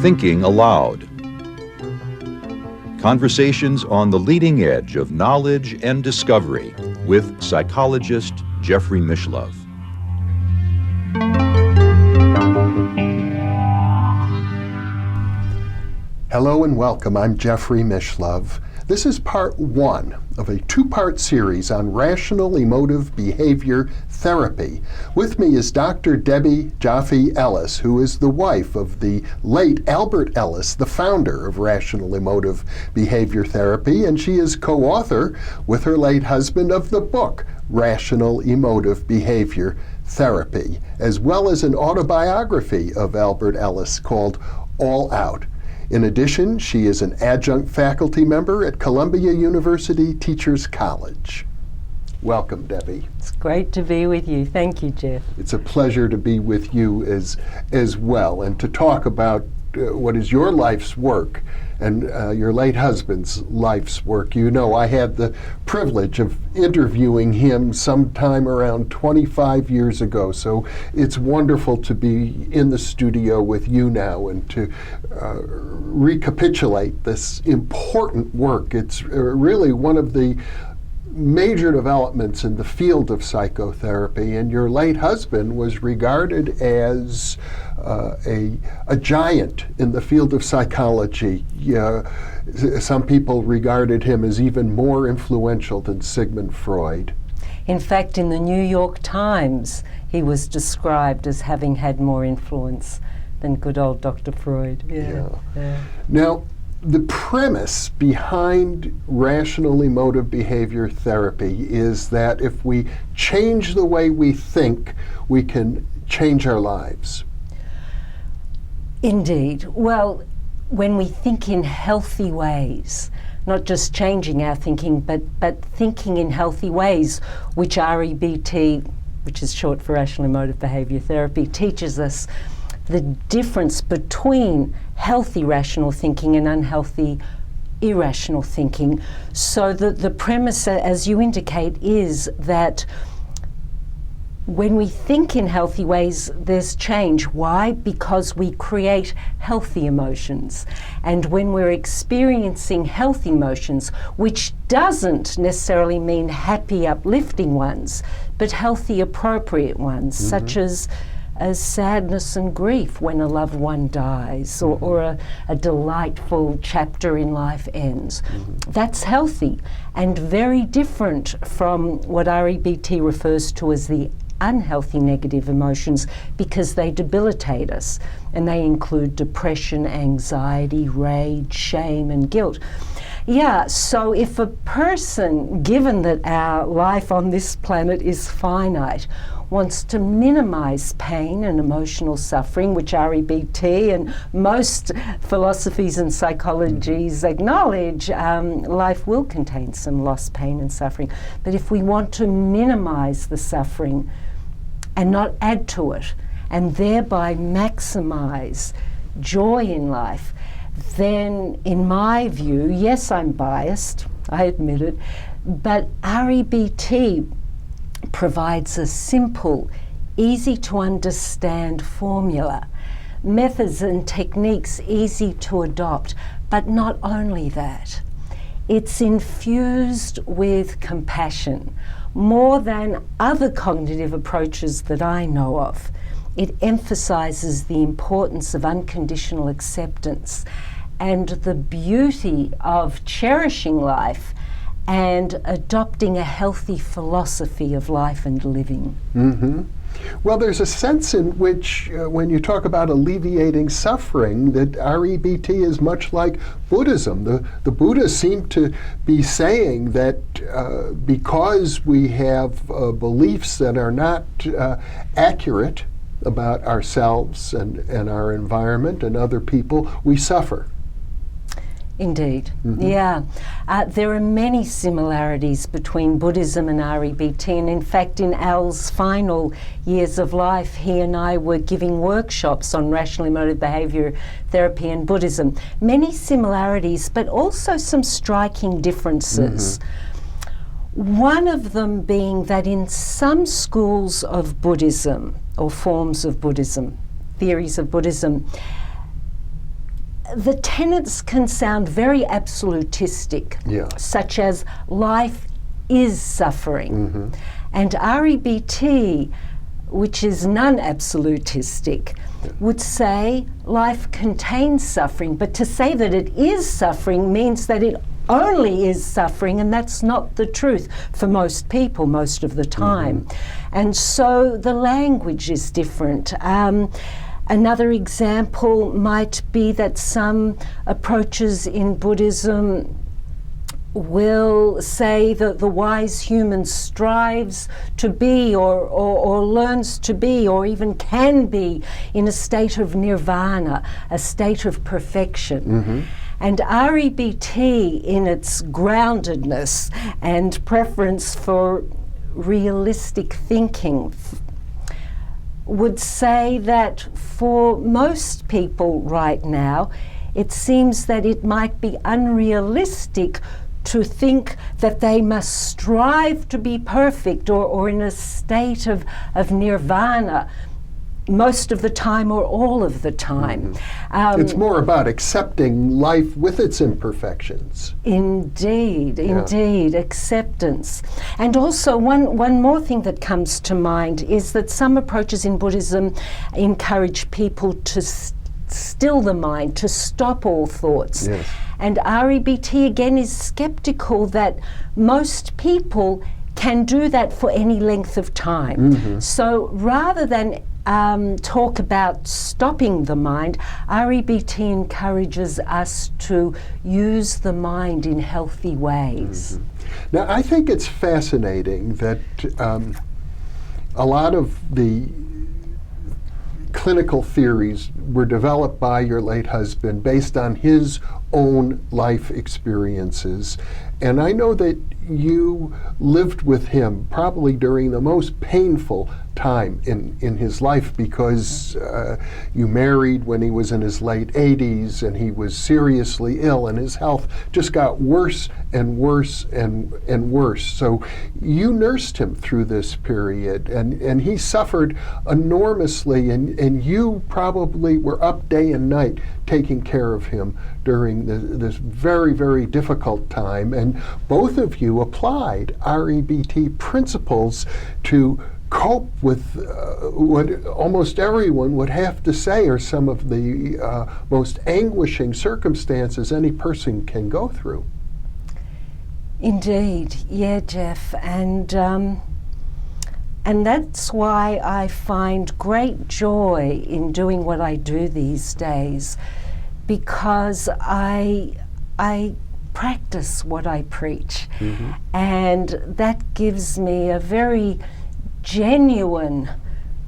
Thinking Aloud. Conversations on the leading edge of knowledge and discovery with psychologist Joffe Mishlove. Hello and welcome. I'm Joffe Mishlove. This is part one of a two-part series on rational emotive behavior therapy. With me is Dr. Debbie Joffe Ellis, who is the wife of the late Albert Ellis, the founder of rational emotive behavior therapy, and she is co-author with her late husband of the book, Rational Emotive Behavior Therapy, as well as an autobiography of Albert Ellis called All Out. In addition, she is an adjunct faculty member at Columbia University Teachers College. Welcome, Debbie. It's great to be with you. Thank you, Jeff. It's a pleasure to be with you as well, and to talk about what is your life's work and your late husband's life's work. You know, I had the privilege of interviewing him sometime around 25 years ago, so it's wonderful to be in the studio with you now and to recapitulate this important work. It's really one of the major developments in the field of psychotherapy, and your late husband was regarded as a giant in the field of psychology. Some people regarded him as even more influential than Sigmund Freud. In fact, in the New York Times, he was described as having had more influence than good old Dr. Freud. Yeah. Now, the premise behind rational emotive behavior therapy is that if we change the way we think, we can change our lives. Indeed. Well, when we think in healthy ways, not just changing our thinking, but thinking in healthy ways, which REBT, which is short for Rational Emotive Behavior Therapy, teaches us the difference between healthy rational thinking and unhealthy irrational thinking. So the premise, as you indicate, is that when we think in healthy ways, there's change. Why? Because we create healthy emotions. And when we're experiencing healthy emotions, which doesn't necessarily mean happy, uplifting ones, but healthy, appropriate ones, such as sadness and grief when a loved one dies, or a delightful chapter in life ends. That's healthy and very different from what REBT refers to as the unhealthy negative emotions, because they debilitate us, and they include depression, anxiety, rage, shame, and guilt. Yeah, so if a person, given that our life on this planet is finite, wants to minimize pain and emotional suffering, which REBT and most philosophies and psychologies acknowledge, life will contain some loss, pain, and suffering. But if we want to minimize the suffering and not add to it, and thereby maximize joy in life, then in my view, yes, I'm biased, I admit it, but REBT provides a simple, easy to understand formula, methods and techniques easy to adopt, but not only that, it's infused with compassion more than other cognitive approaches that I know of. It emphasizes the importance of unconditional acceptance and the beauty of cherishing life and adopting a healthy philosophy of life and living. Well, there's a sense in which, when you talk about alleviating suffering, that REBT is much like Buddhism. The Buddha seemed to be saying that because we have beliefs that are not accurate about ourselves and our environment and other people, we suffer. Indeed, yeah. There are many similarities between Buddhism and REBT, and in fact in Al's final years of life, he and I were giving workshops on rational emotive behavior therapy and Buddhism. Many similarities, but also some striking differences. One of them being that in some schools of Buddhism, or forms of Buddhism, theories of Buddhism, the tenets can sound very absolutistic, such as life is suffering. And REBT, which is non-absolutistic, would say life contains suffering, but to say that it is suffering means that it only is suffering, and that's not the truth for most people most of the time. And so the language is different. Another example might be that some approaches in Buddhism will say that the wise human strives to be or learns to be or even can be in a state of nirvana, a state of perfection. And REBT, in its groundedness and preference for realistic thinking, would say that for most people right now, it seems that it might be unrealistic to think that they must strive to be perfect or in a state of nirvana most of the time or all of the time. It's more about accepting life with its imperfections. Indeed, acceptance. And also one more thing that comes to mind is that some approaches in Buddhism encourage people to still the mind, to stop all thoughts. And REBT again is skeptical that most people can do that for any length of time. So rather than talk about stopping the mind, REBT encourages us to use the mind in healthy ways. Now, I think it's fascinating that a lot of the clinical theories were developed by your late husband based on his own life experiences. And I know that you lived with him probably during the most painful time in his life, because you married when he was in his late 80s and he was seriously ill and his health just got worse and worse and worse. So you nursed him through this period, and he suffered enormously, and you probably were up day and night taking care of him during this very, very difficult time. And both of you applied REBT principles to cope with what almost everyone would have to say are some of the most anguishing circumstances any person can go through. Indeed, yeah, Jeff, and that's why I find great joy in doing what I do these days, because I practice what I preach, and that gives me a very genuine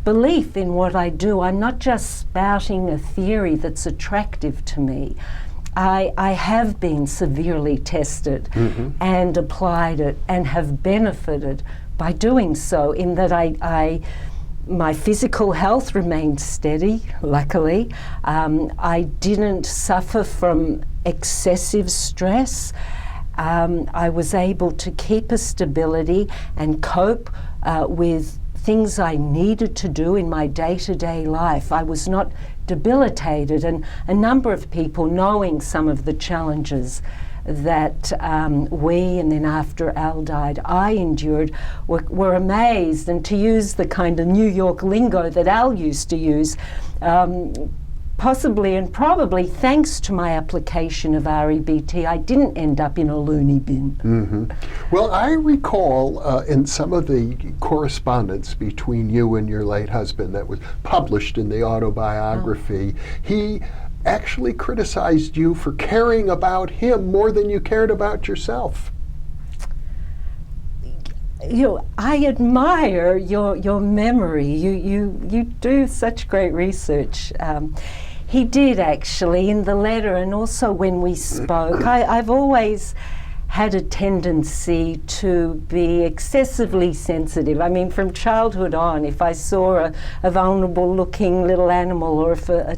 belief in what I do. I'm not just spouting a theory that's attractive to me. I have been severely tested and applied it and have benefited by doing so, in that my physical health remained steady, luckily. I didn't suffer from excessive stress. I was able to keep a stability and cope with things I needed to do in my day-to-day life. I was not debilitated, and a number of people, knowing some of the challenges that we, and then after Al died, I endured, were amazed. And to use the kind of New York lingo that Al used to use, possibly and probably thanks to my application of REBT, I didn't end up in a loony bin. Well, I recall in some of the correspondence between you and your late husband that was published in the autobiography, he actually criticized you for caring about him more than you cared about yourself. You know, I admire your memory. You do such great research. He did actually, in the letter, and also when we spoke. I've always had a tendency to be excessively sensitive. I mean, from childhood on, if I saw a vulnerable looking little animal, or if a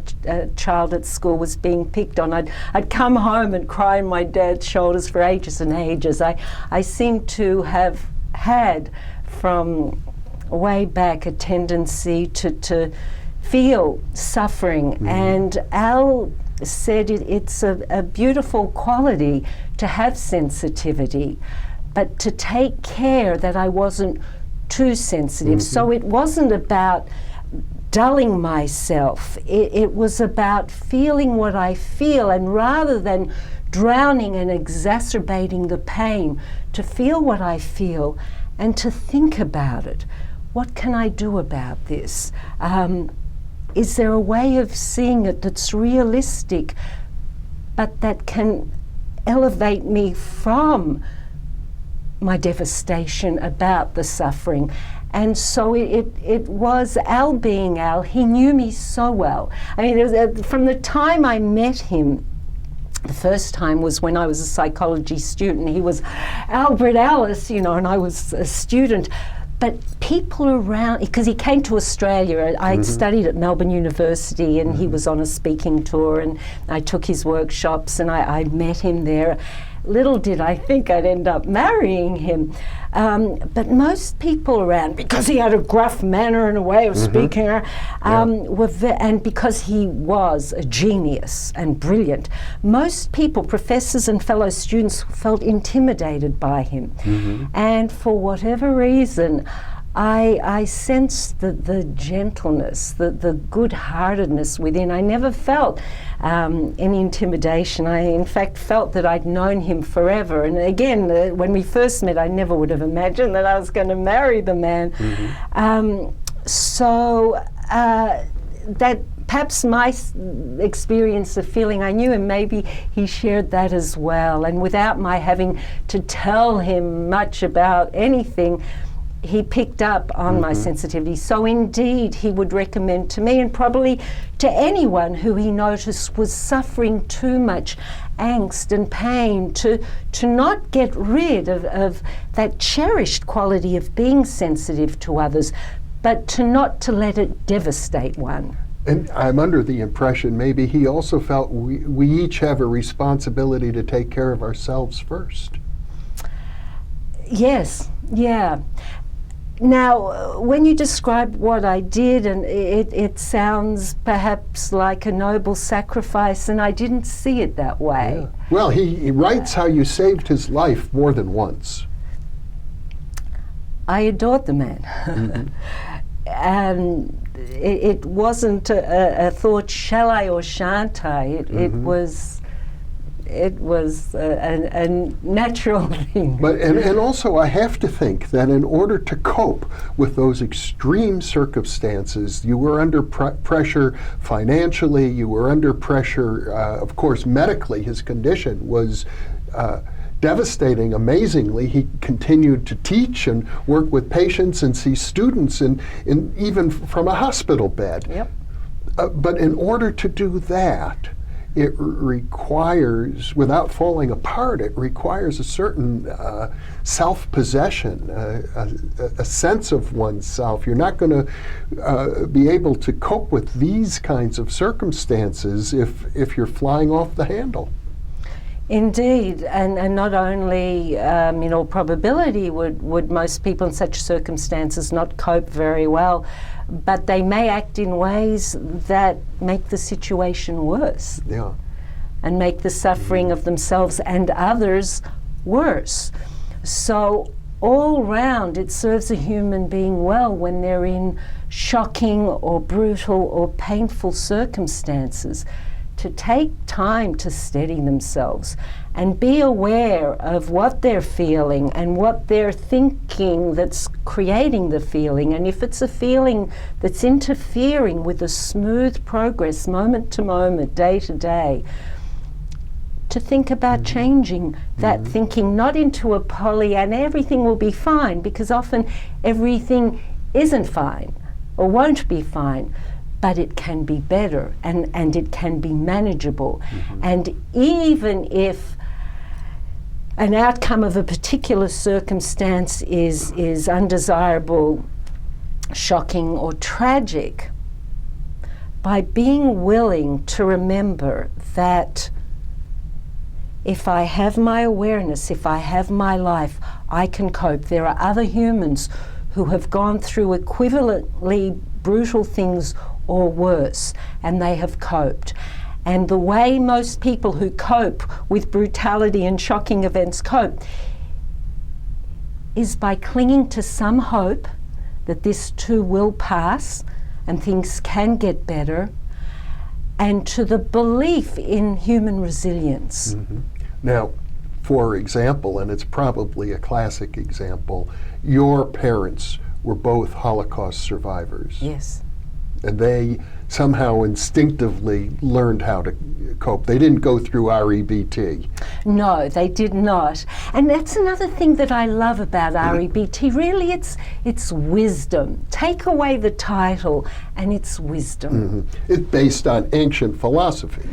child at school was being picked on, I'd come home and cry on my dad's shoulders for ages and ages. I seem to have had from way back a tendency to feel suffering, and Al said it's a beautiful quality to have sensitivity, but to take care that I wasn't too sensitive. So it wasn't about dulling myself, it was about feeling what I feel, and rather than drowning and exacerbating the pain, to feel what I feel and to think about it. What can I do about this? Is there a way of seeing it that's realistic, but that can elevate me from my devastation about the suffering? And so it was Al being Al. He knew me so well. I mean, it was, from the time I met him, the first time was when I was a psychology student. He was Albert Ellis, you know, and I was a student. But people around, because he came to Australia, I'd studied at Melbourne University, and he was on a speaking tour, and I took his workshops, and I met him there. Little did I think I'd end up marrying him. But most people around, because he had a gruff manner and a way of speaking, and because he was a genius and brilliant, most people, professors and fellow students, felt intimidated by him. And for whatever reason, I sensed the gentleness, the good-heartedness within. I never felt any intimidation. I, in fact, felt that I'd known him forever. And again, when we first met, I never would have imagined that I was going to marry the man. That perhaps my experience of feeling I knew him, maybe he shared that as well. And without my having to tell him much about anything, he picked up on my sensitivity. So indeed, he would recommend to me, and probably to anyone who he noticed was suffering too much angst and pain, to not get rid of that cherished quality of being sensitive to others, but not to let it devastate one. And I'm under the impression maybe he also felt we each have a responsibility to take care of ourselves first. Yes, yeah. Now, when you describe what I did, and it sounds perhaps like a noble sacrifice, and I didn't see it that way. Yeah. Well, he writes how you saved his life more than once. I adored the man. And it wasn't a thought, shall I or shan't I? It was a natural thing. But and also I have to think that in order to cope with those extreme circumstances, you were under pressure financially, you were under pressure, of course, medically. His condition was devastating. Amazingly, he continued to teach and work with patients and see students, and even from a hospital bed. Yep. But in order to do that, it requires, without falling apart, it requires a certain self-possession, a sense of oneself. You're not going to be able to cope with these kinds of circumstances if you're flying off the handle. Indeed, and not only, in all probability, would most people in such circumstances not cope very well, but they may act in ways that make the situation worse. Yeah. And make the suffering of themselves and others worse. So all round, it serves a human being well when they're in shocking or brutal or painful circumstances, to take time to steady themselves and be aware of what they're feeling and what they're thinking that's creating the feeling. And if it's a feeling that's interfering with a smooth progress, moment to moment, day to day, to think about changing that thinking, not into a Pollyanna, everything will be fine, because often everything isn't fine or won't be fine. But it can be better, and it can be manageable. And even if an outcome of a particular circumstance is undesirable, shocking, or tragic, by being willing to remember that if I have my awareness, if I have my life, I can cope. There are other humans who have gone through equivalently brutal things or worse, and they have coped. And the way most people who cope with brutality and shocking events cope is by clinging to some hope that this too will pass and things can get better, and to the belief in human resilience. Mm-hmm. Now, for example, and it's probably a classic example, your parents were both Holocaust survivors. Yes. And they somehow instinctively learned how to cope. They didn't go through REBT. No, they did not. And that's another thing that I love about REBT. Really, it's wisdom. Take away the title and it's wisdom. Mm-hmm. It's based on ancient philosophy.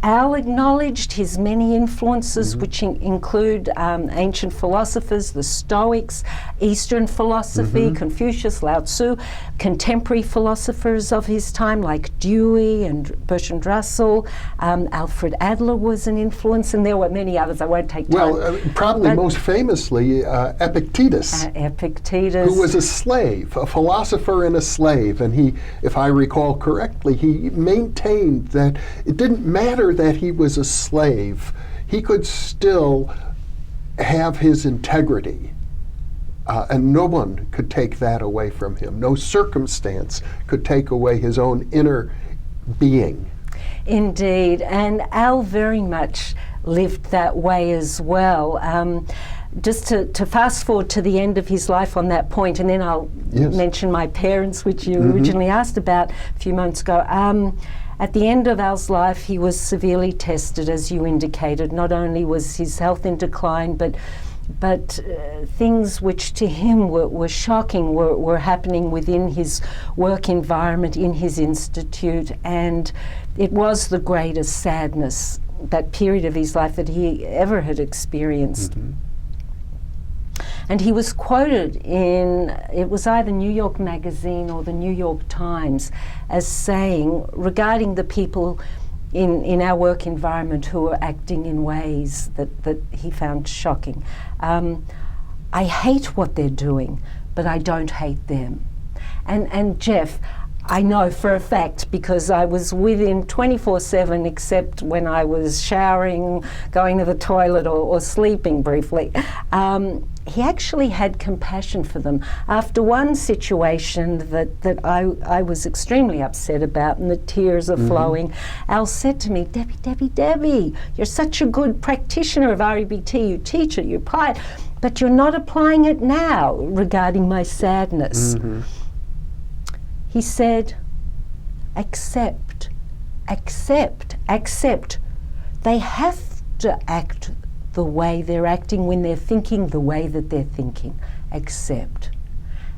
Al acknowledged his many influences, which include ancient philosophers, the Stoics, Eastern philosophy, Confucius, Lao Tzu, contemporary philosophers of his time like Dewey and Bertrand Russell. Alfred Adler was an influence, and there were many others. I won't take time. Well, probably most famously, Epictetus. Epictetus. Who was a slave, a philosopher and a slave. And he, if I recall correctly, he maintained that it didn't matter that he was a slave, he could still have his integrity. And no one could take that away from him. No circumstance could take away his own inner being. Indeed, and Al very much lived that way as well. Just to fast forward to the end of his life on that point, and then I'll mention my parents, which you originally asked about a few moments ago. At the end of Al's life, he was severely tested, as you indicated. Not only was his health in decline, but things which to him were shocking were happening within his work environment, in his institute, and it was the greatest sadness, that period of his life, that he ever had experienced. And he was quoted in, it was either New York Magazine or the New York Times, as saying, regarding the people in our work environment who were acting in ways that he found shocking, I hate what they're doing, but I don't hate them. And Jeff, I know for a fact, because I was with him 24/7, except when I was showering, going to the toilet, or sleeping briefly. He actually had compassion for them. After one situation that I was extremely upset about, and the tears are flowing, Al said to me, Debbie, you're such a good practitioner of REBT, you teach it, you apply it, but you're not applying it now regarding my sadness. He said, accept. They have to act the way they're acting when they're thinking the way that they're thinking. Accept.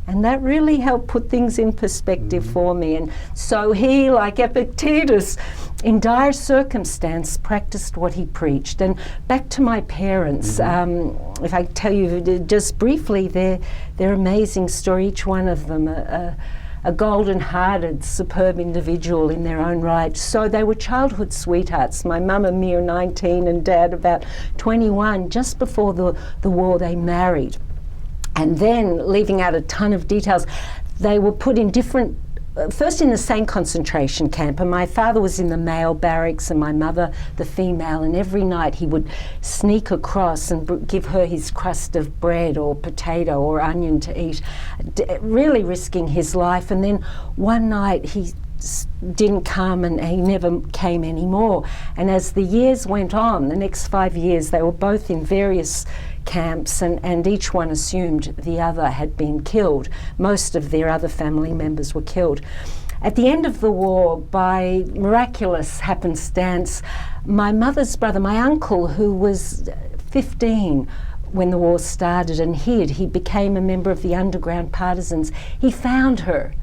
And that really helped put things in perspective for me. And so he, like Epictetus, in dire circumstance, practiced what he preached. And back to my parents, if I tell you just briefly their amazing story, each one of them, a golden-hearted, superb individual in their own right. So they were childhood sweethearts. My mum a mere 19 and Dad about 21. Just before the war they married. And then, leaving out a ton of details, they were put in different, first in the same concentration camp, and my father was in the male barracks and my mother the female, and every night he would sneak across and give her his crust of bread or potato or onion to eat, really risking his life. And then one night he didn't come, and he never came anymore. And as the years went on, the next 5 years, they were both in various camps, and each one assumed the other had been killed. Most of their other family members were killed. At the end of the war, by miraculous happenstance, my mother's brother, my uncle, who was 15 when the war started and he became a member of the underground partisans. He found her.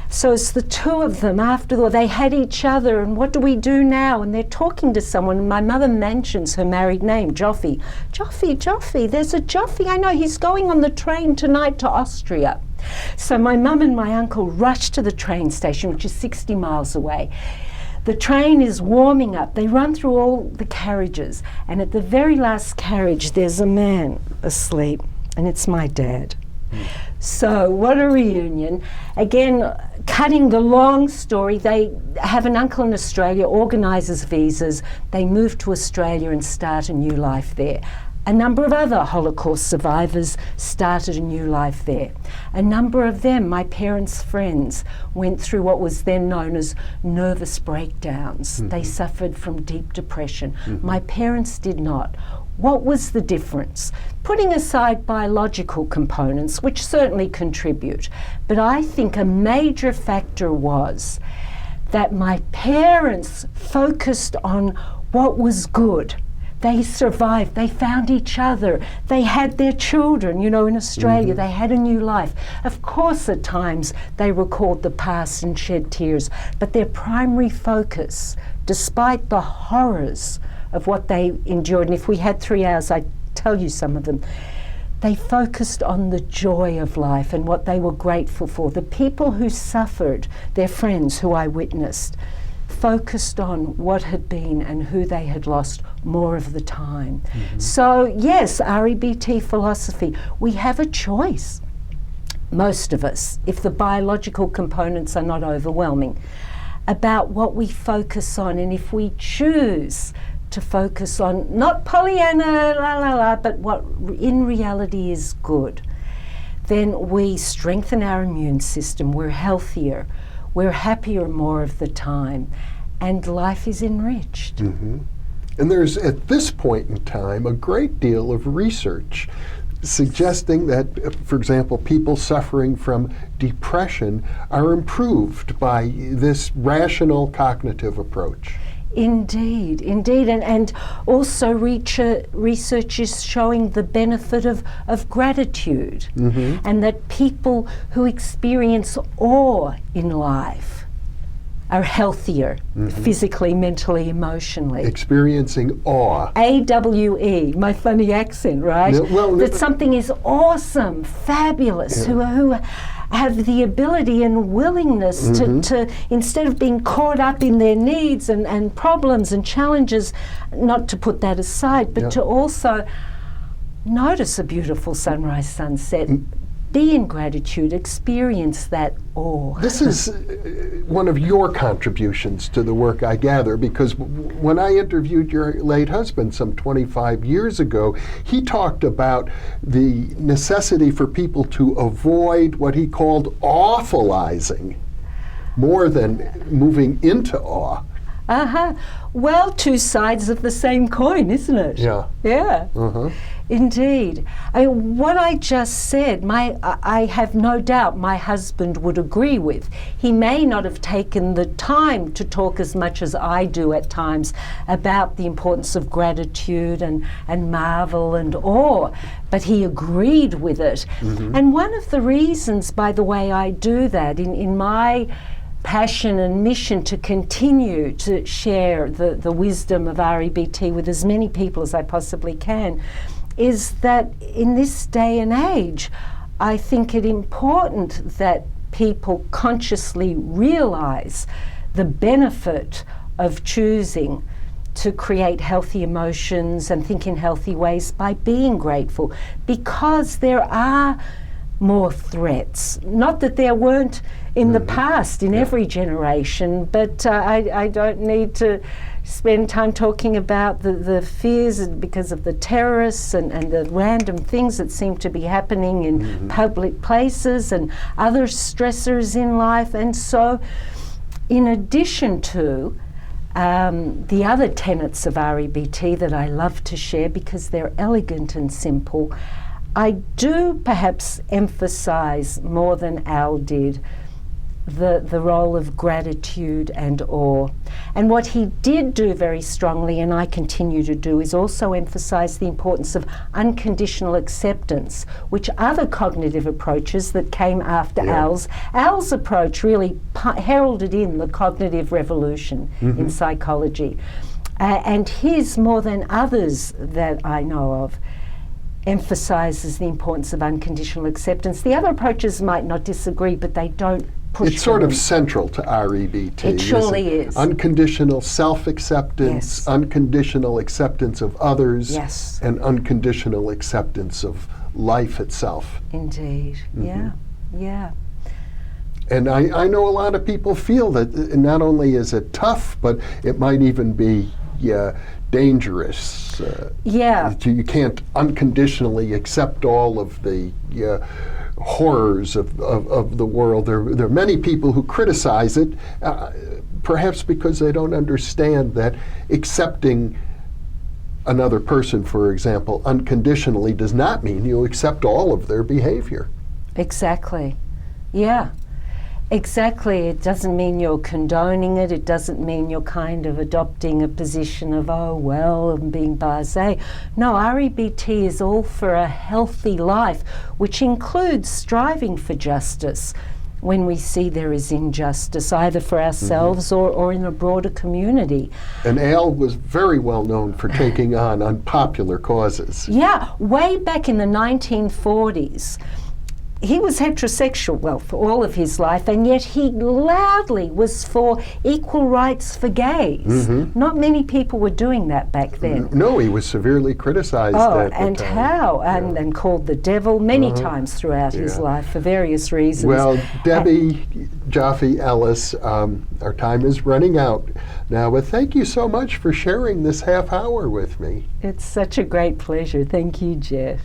So it's the two of them they had each other, and what do we do now? And they're talking to someone, and my mother mentions her married name, Joffe. Joffe, there's a Joffe, I know, he's going on the train tonight to Austria. So my mum and my uncle rush to the train station, which is 60 miles away. The train is warming up. They run through all the carriages, and at the very last carriage, there's a man asleep, and it's my dad. So what a reunion. Again, cutting the long story, they have an uncle in Australia, organises visas. They move to Australia and start a new life there. A number of other Holocaust survivors started a new life there. A number of them, my parents' friends, went through what was then known as nervous breakdowns. They suffered from deep depression. My parents did not. What was the difference? Putting aside biological components, which certainly contribute, but I think a major factor was that my parents focused on what was good. They survived, they found each other, they had their children, in Australia, they had a new life. Of course, at times, they recalled the past and shed tears, but their primary focus, despite the horrors of what they endured, and if we had 3 hours, I'd tell you some of them, they focused on the joy of life and what they were grateful for. The people who suffered, their friends who I witnessed, focused on what had been and who they had lost more of the time. So yes, REBT philosophy, we have a choice, most of us, if the biological components are not overwhelming, about what we focus on. And if we choose to focus on not Pollyanna, but what in reality is good, then we strengthen our immune system, we're healthier, we're happier more of the time, and life is enriched. And there's, at this point in time, a great deal of research suggesting that, for example, people suffering from depression are improved by this rational cognitive approach. Indeed, and also research is showing the benefit of gratitude, and that people who experience awe in life are healthier, physically, mentally, emotionally. Experiencing awe. AWE, my funny accent, right? That something is awesome, fabulous, who have the ability and willingness to, instead of being caught up in their needs and problems and challenges, not to put that aside, but to also notice a beautiful sunrise, sunset, be in gratitude, experience that awe. This is one of your contributions to the work, I gather, because when I interviewed your late husband some 25 years ago, he talked about the necessity for people to avoid what he called awfulizing, more than moving into awe. Well, two sides of the same coin, isn't it? Yeah. Indeed. What I just said, I have no doubt my husband would agree with. He may not have taken the time to talk as much as I do at times about the importance of gratitude and marvel and awe, but he agreed with it. And one of the reasons, by the way, I do that in my passion and mission to continue to share the wisdom of REBT with as many people as I possibly can, is that in this day and age, I think it important that people consciously realize the benefit of choosing to create healthy emotions and think in healthy ways by being grateful, because there are more threats. Not that there weren't in the past, in every generation, but I don't need to spend time talking about the fears because of the terrorists and the random things that seem to be happening in public places and other stressors in life. And so, in addition to the other tenets of REBT that I love to share because they're elegant and simple, I do perhaps emphasize more than Al did the role of gratitude and awe. And what he did do very strongly, and I continue to do, is also emphasize the importance of unconditional acceptance, which other cognitive approaches that came after Al's approach really heralded in the cognitive revolution in psychology. And his, more than others that I know of, emphasizes the importance of unconditional acceptance. The other approaches might not disagree, but they don't push It's sort of central to REBT. It surely is. Unconditional self-acceptance, unconditional acceptance of others, and unconditional acceptance of life itself. Indeed, yeah. And I know a lot of people feel that not only is it tough, but it might even be dangerous. You can't unconditionally accept all of the horrors of the world. There are many people who criticize it, perhaps because they don't understand that accepting another person, for example, unconditionally does not mean you accept all of their behavior. Exactly. Yeah. Exactly. It doesn't mean you're condoning it. It doesn't mean you're kind of adopting a position of, oh, well, and being blasé. No, REBT is all for a healthy life, which includes striving for justice when we see there is injustice, either for ourselves or in a broader community. And Al was very well known for taking on unpopular causes. Yeah, way back in the 1940s. He was heterosexual, well, for all of his life, and yet he loudly was for equal rights for gays. Not many people were doing that back then. No, he was severely criticized at the time. How? And called the devil many times throughout his life for various reasons. Well, Debbie, Joffe Ellis, our time is running out now, but thank you so much for sharing this half hour with me. It's such a great pleasure. Thank you, Jeff.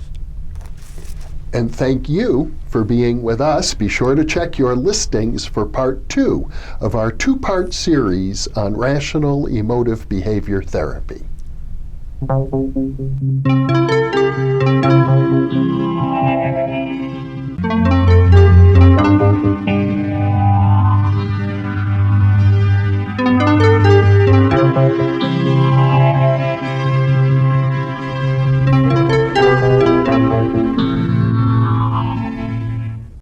And thank you for being with us. Be sure to check your listings for part 2 of our 2-part series on rational emotive behavior therapy.